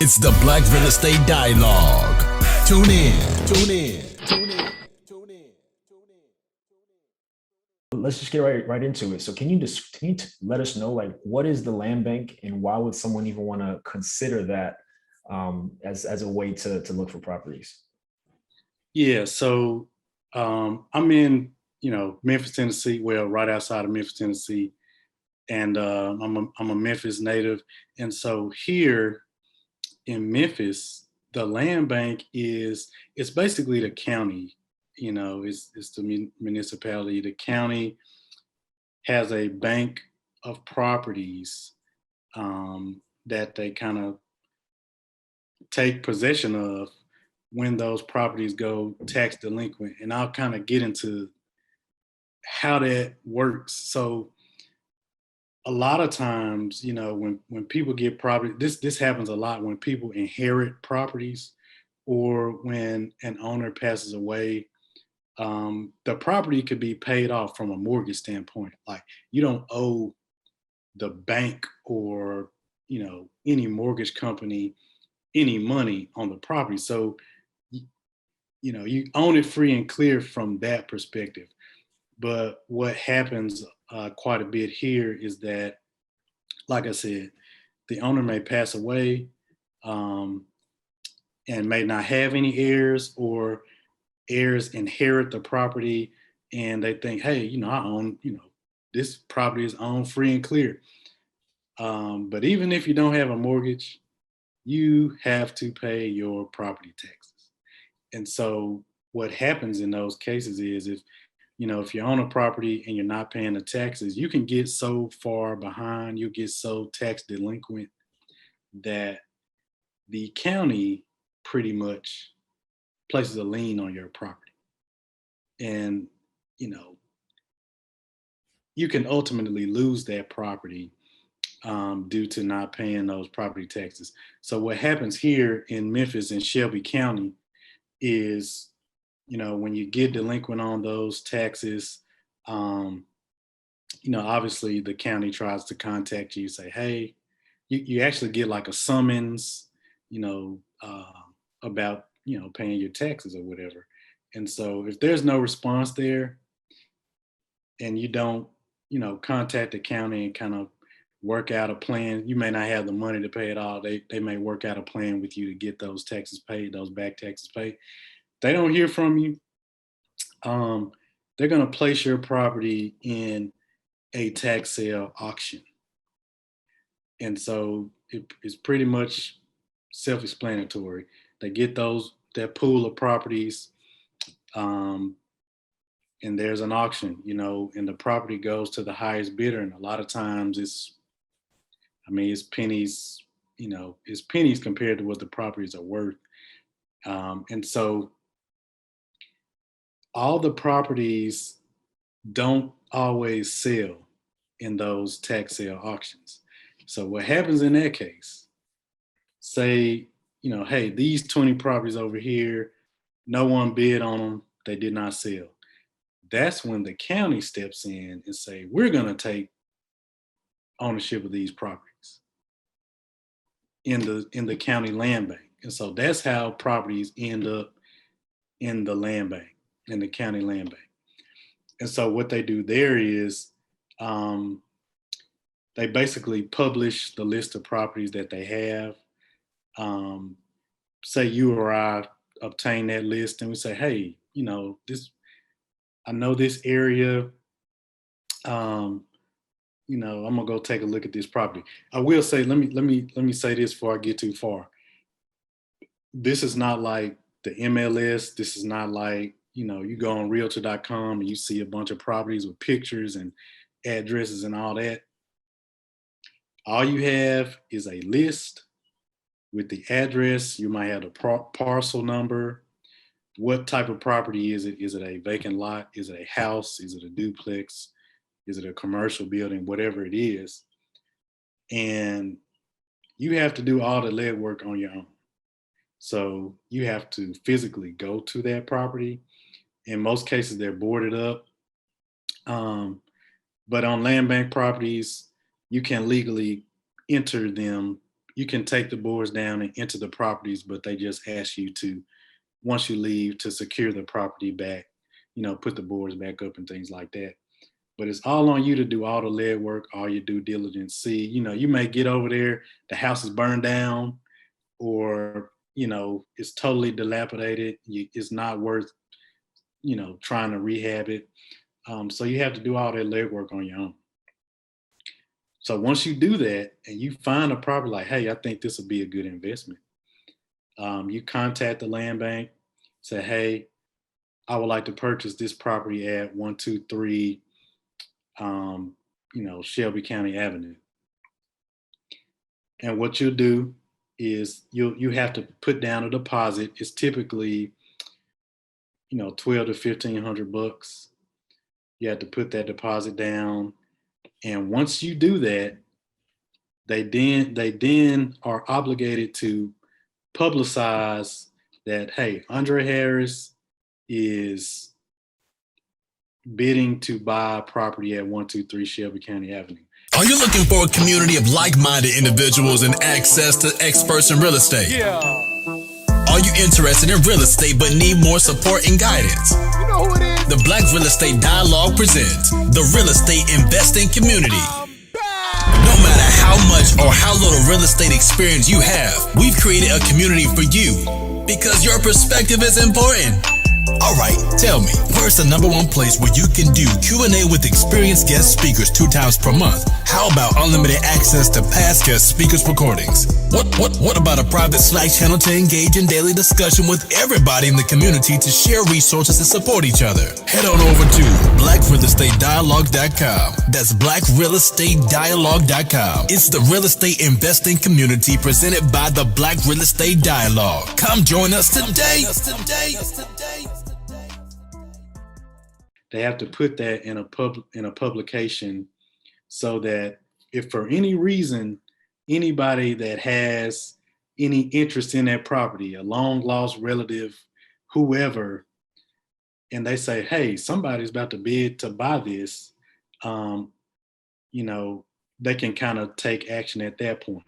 It's the Black Real Estate Dialogue. Tune in. Tune in. Tune in. Tune in. Let's just get right into it. So can you let us know, like, what is the land bank and why would someone even want to consider that as a way to look for properties? Yeah, so I'm in, Memphis, Tennessee. Well, right outside of Memphis, Tennessee, and I'm a Memphis native. And so here in Memphis, the land bank it's basically the county. It's the municipality. The county has a bank of properties that they kind of take possession of when those properties go tax delinquent. And I'll kind of get into how that works. So a lot of times, when people get property, this happens a lot when people inherit properties or when an owner passes away. The property could be paid off from a mortgage standpoint. Like you don't owe the bank or any mortgage company any money on the property. So you own it free and clear from that perspective. But what happens quite a bit here is that, like I said, the owner may pass away um, and may not have any heirs, or heirs inherit the property and they think, hey, I own, this property is owned free and clear. But even if you don't have a mortgage, you have to pay your property taxes. And so what happens in those cases is if you own a property and you're not paying the taxes, you can get so far behind, you get so tax delinquent that the county pretty much places a lien on your property. And, you can ultimately lose that property due to not paying those property taxes. So what happens here in Memphis and Shelby County is, when you get delinquent on those taxes, um, obviously the county tries to contact you, say, hey, you actually get like a summons, you know, uh, about, paying your taxes or whatever. And so if there's no response there and you don't, contact the county and kind of work out a plan, you may not have the money to pay it all. They may work out a plan with you to get those taxes paid, those back taxes paid. They don't hear from you. Um, they're going to place your property in a tax sale auction. And so it's pretty much self-explanatory. They get that pool of properties, um, and there's an auction, and the property goes to the highest bidder. And a lot of times it's pennies, it's pennies compared to what the properties are worth. And so all the properties don't always sell in those tax sale auctions. So what happens in that case, say, hey, these 20 properties over here, no one bid on them, they did not sell. That's when the county steps in and say, we're going to take ownership of these properties in the county land bank. And so that's how properties end up in the land bank, in the county land bank. And so what they do there is they basically publish the list of properties that they have. Say you or I obtain that list and we say, hey, I know this area. I'm gonna go take a look at this property. I will say, let me say this before I get too far. This is not like the MLS. This is not like, you go on realtor.com and you see a bunch of properties with pictures and addresses and all that. All you have is a list with the address. You might have the parcel number. What type of property is it? Is it a vacant lot? Is it a house? Is it a duplex? Is it a commercial building? Whatever it is. And you have to do all the legwork on your own. So you have to physically go to that property. In most cases, they're boarded up. But on land bank properties, you can legally enter them you can take the boards down and enter the properties, but they just ask you to, once you leave, to secure the property back, put the boards back up and things like that. But it's all on you to do all the lead work, all your due diligence. See, you may get over there, the house is burned down, or, it's totally dilapidated. It's not worth, trying to rehab it. So you have to do all that lead work on your own. So once you do that and you find a property like, hey, I think this will be a good investment, you contact the land bank, say, hey, I would like to purchase this property at 123, Shelby County Avenue. And what you'll do is you have to put down a deposit. It's typically, $1,200 to $1,500. You have to put that deposit down. And once you do that, they then are obligated to publicize that, hey, Andre Harris is bidding to buy property at 123 Shelby County Avenue. Are you looking for a community of like-minded individuals and access to experts in real estate? Yeah. Are you interested in real estate but need more support and guidance? You know who it is? The Black Real Estate Dialogue presents the Real Estate Investing Community. No matter how much or how little real estate experience you have, we've created a community for you because your perspective is important. All right, tell me, where's the #1 place where you can do Q&A with experienced guest speakers 2 times per month? How about unlimited access to past guest speakers' recordings? What about a private Slack channel to engage in daily discussion with everybody in the community to share resources and support each other? Head on over to blackrealestatedialogue.com. That's blackrealestatedialogue.com. It's the real estate investing community presented by the Black Real Estate Dialogue. Come join us today. They have to put that in a publication so that if for any reason anybody that has any interest in that property, a long lost relative, whoever, and they say, hey, somebody's about to bid to buy this, they can kind of take action at that point.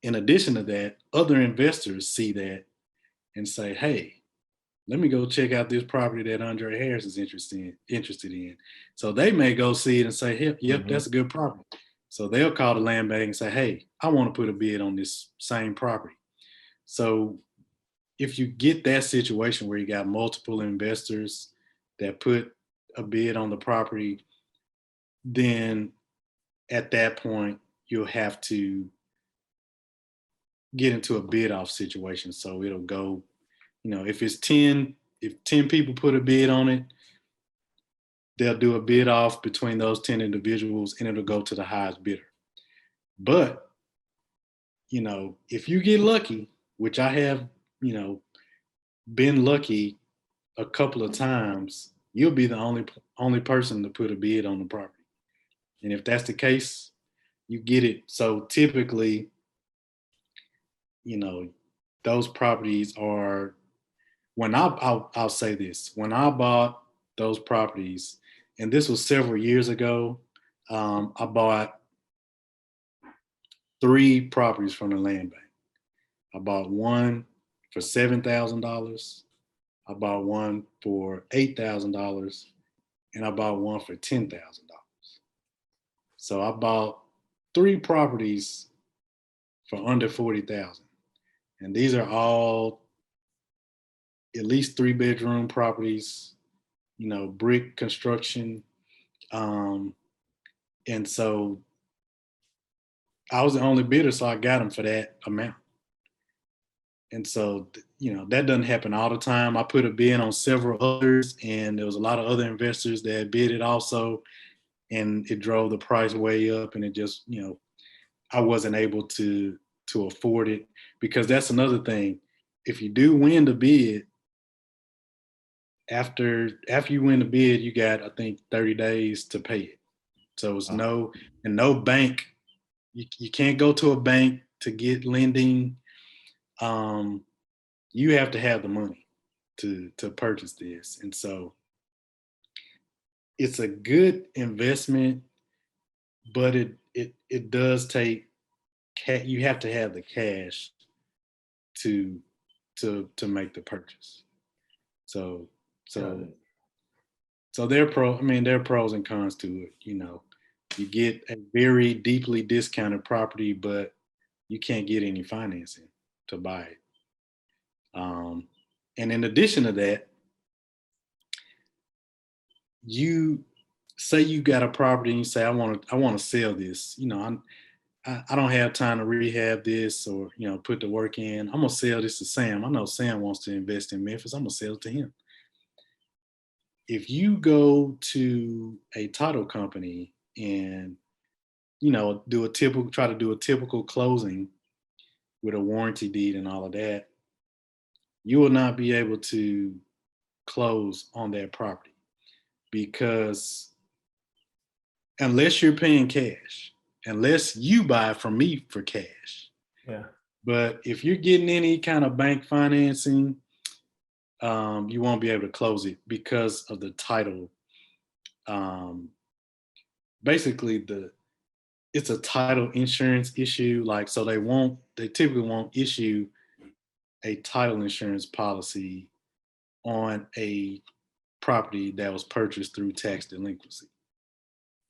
In addition to that, other investors see that and say, hey, let me go check out this property that Andre Harris is interested in. So they may go see it and say, yep, that's a good property. So they'll call the land bank and say, hey, I want to put a bid on this same property. So if you get that situation where you got multiple investors that put a bid on the property, then at that point, you'll have to get into a bid off situation. So it'll go, if 10 people put a bid on it, they'll do a bid off between those 10 individuals and it'll go to the highest bidder. But, if you get lucky, which I have, been lucky a couple of times, you'll be the only person to put a bid on the property. And if that's the case, you get it. So typically, those properties are, I'll say this, when I bought those properties, and this was several years ago, I bought 3 properties from the land bank. I bought one for $7,000. I bought one for $8,000, and I bought one for $10,000. So I bought 3 properties for under $40,000, and these are all at least 3-bedroom properties, brick construction. And so I was the only bidder, so I got them for that amount. And so, that doesn't happen all the time. I put a bid on several others, and there was a lot of other investors that bid it also, and it drove the price way up, and it just, I wasn't able to afford it, because that's another thing. If you do win the bid, after you win the bid, you got, I think, 30 days to pay it. So it's no bank. You can't go to a bank to get lending. You have to have the money to purchase this. And so it's a good investment, but it does take you have to have the cash to make the purchase. So Got so it. so there are pros and cons to it. You get a very deeply discounted property, but you can't get any financing to buy it. And in addition to that, you say you got a property and you say, I want to sell this. I don't have time to rehab this or, put the work in. I'm going to sell this to Sam. I know Sam wants to invest in Memphis. I'm going to sell it to him. If you go to a title company and, try to do a typical closing with a warranty deed and all of that, you will not be able to close on that property because unless you're paying cash, unless you buy from me for cash. Yeah. But if you're getting any kind of bank financing, you won't be able to close it because of the title. Basically, it's a title insurance issue. Like, so they typically won't issue a title insurance policy on a property that was purchased through tax delinquency.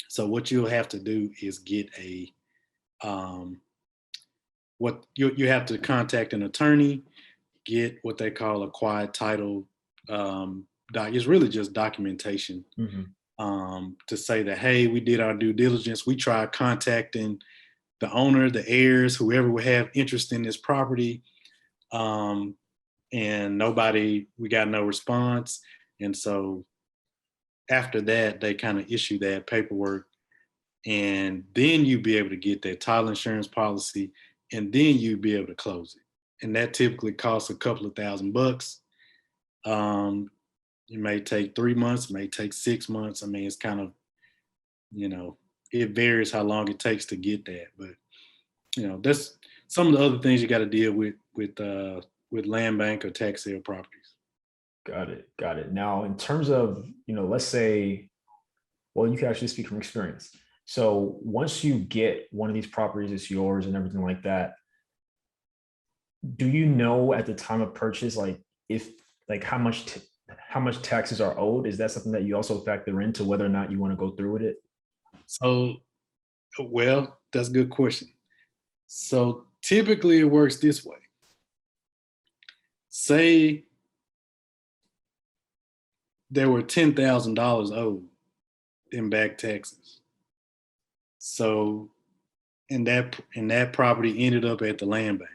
So what you'll have to do is get what you have to contact an attorney, get what they call a quiet title it's really just documentation to say that, hey, we did our due diligence. We tried contacting the owner, the heirs, whoever would have interest in this property, and we got no response. And so after that, they kind of issue that paperwork, and then you'd be able to get that title insurance policy, and then you'd be able to close it. And that typically costs a couple of $1,000. It may take 3 months, may take 6 months. I mean, it's kind of, it varies how long it takes to get that. But, that's some of the other things you got to deal with land bank or tax sale properties. Got it. Got it. Now, in terms of, let's say, well, you can actually speak from experience. So once you get one of these properties, it's yours and everything like that, do you know at the time of purchase, like how much taxes are owed? Is that something that you also factor into whether or not you want to go through with it? So, well, that's a good question. So typically it works this way. Say there were $10,000 owed in back taxes. So, and that property ended up at the land bank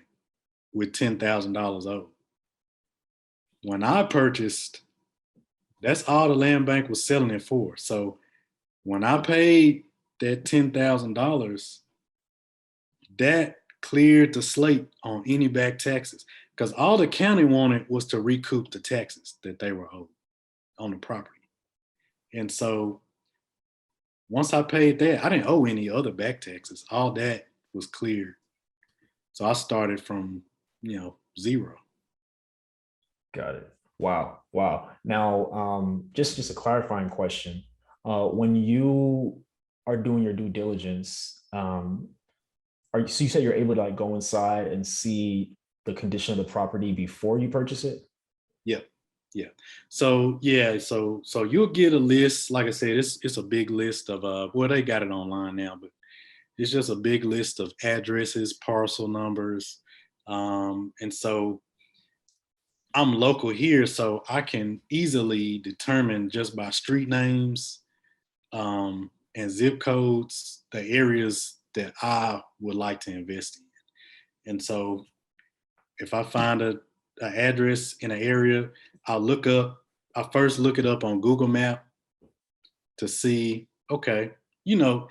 with $10,000 owed. When I purchased, that's all the land bank was selling it for. So when I paid that $10,000, that cleared the slate on any back taxes because all the county wanted was to recoup the taxes that they were owed on the property. And so once I paid that, I didn't owe any other back taxes. All that was cleared. So I started from, zero. Got it. Wow. Wow. Now, just a clarifying question. When you are doing your due diligence, so you said you're able to like go inside and see the condition of the property before you purchase it? Yeah. Yeah. So yeah, so you'll get a list. Like I said, it's a big list of well, they got it online now, but it's just a big list of addresses, parcel numbers. And so I'm local here, so I can easily determine just by street names and zip codes the areas that I would like to invest in. And so if I find an address in an area, I first look it up on Google Map to see, okay, the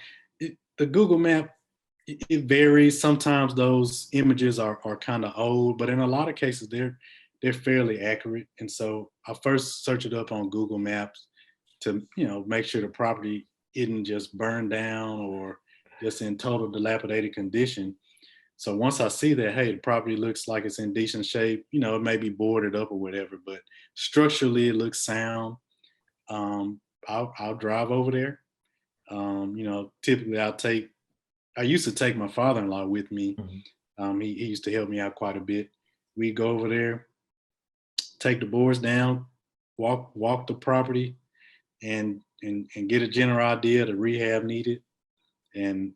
Google Map, it varies. Sometimes those images are kind of old, but in a lot of cases, they're fairly accurate. And so I first search it up on Google Maps to, make sure the property isn't just burned down or just in total dilapidated condition. So once I see that, hey, the property looks like it's in decent shape, it may be boarded up or whatever, but structurally it looks sound. I'll drive over there. Typically I'll take I used to take my father-in-law with me. Mm-hmm. He used to help me out quite a bit. We'd go over there, take the boards down, walk the property, and get a general idea of the rehab needed. And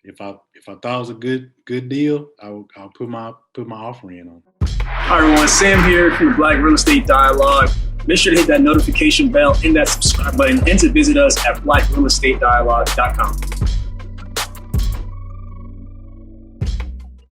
if I thought it was a good deal, I'll put my offer in on it. Hi everyone, Sam here from the Black Real Estate Dialogue. Make sure to hit that notification bell and that subscribe button, and to visit us at blackrealestatedialogue.com.